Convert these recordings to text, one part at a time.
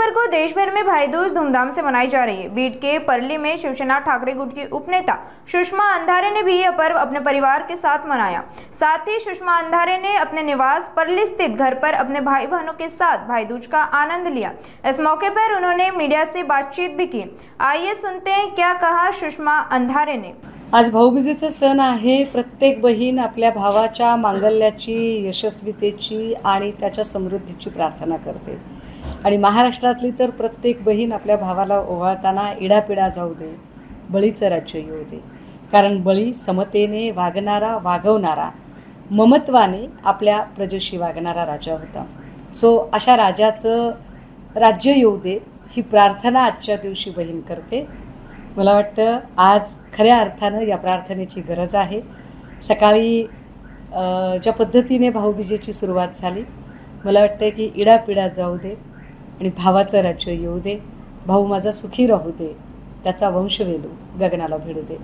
अक्टूबर को देश भर में भाई दूज धूमधाम से मनाई जा रही है। बीड के परली में शिवसेना ठाकरे गुट की उपनेता सुषमा अंधारे ने भी यह पर्व अपने परिवार के साथ मनाया। साथ ही सुषमा अंधारे ने अपने निवास परली स्थित घर पर अपने भाई बहनों के साथ भाई दूज का आनंद लिया। इस मौके पर उन्होंने मीडिया से बातचीत भी की। आइए सुनते हैं क्या कहा सुषमा अंधारे ने। आज भाऊबीजेचा सण आहे। प्रत्येक बहीण आपल्या भावाच्या मांगल्याची, यशस्वीतेची आणि त्याच्या समृद्धीची प्रार्थना करते आणि महाराष्ट्रातली तर प्रत्येक बहीण आपल्या भावाला ओवाळताना इडापिडा जाऊ दे, बळीचं राज्य येऊ दे, कारण बळी समतेने वागणारा, वागवणारा, ममत्वाने आपल्या प्रजेशी वागणारा राजा होता। सो अशा राजाचं राज्य येऊ दे ही प्रार्थना आजच्या दिवशी बहीण करते। मला वाटतं आज खऱ्या अर्थानं या प्रार्थनेची गरज आहे। सकाळी ज्या पद्धतीने भाऊबीजेची सुरुवात झाली, मला वाटतं की इडापिडा जाऊ दे आणि भावाचं राज्य येऊ दे, भाऊ माझा सुखी राहू दे, त्याचा वंशवेलू गगनाला भिडू दे।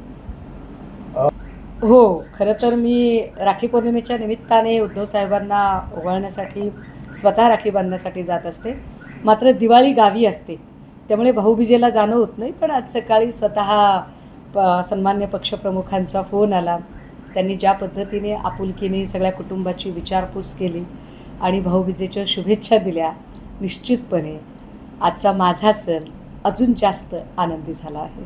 हो, खरं तर मी राखी पौर्णिमेच्या निमित्ताने उद्धव साहेबांना ओवाळण्यासाठी स्वतः राखी बांधण्यासाठी जात असते। मात्र दिवाळी गावी असते, त्यामुळे भाऊबीजेला जाणं होत नाही। पण आज सकाळी स्वतः सन्मान्य पक्षप्रमुखांचा फोन आला। त्यांनी ज्या पद्धतीने आपुलकीने सगळ्या कुटुंबाची विचारपूस केली आणि भाऊबीजेच्या शुभेच्छा दिल्या, निश्चितपणे आजचा माझा सण अजून जास्त आनंदी झाला आहे।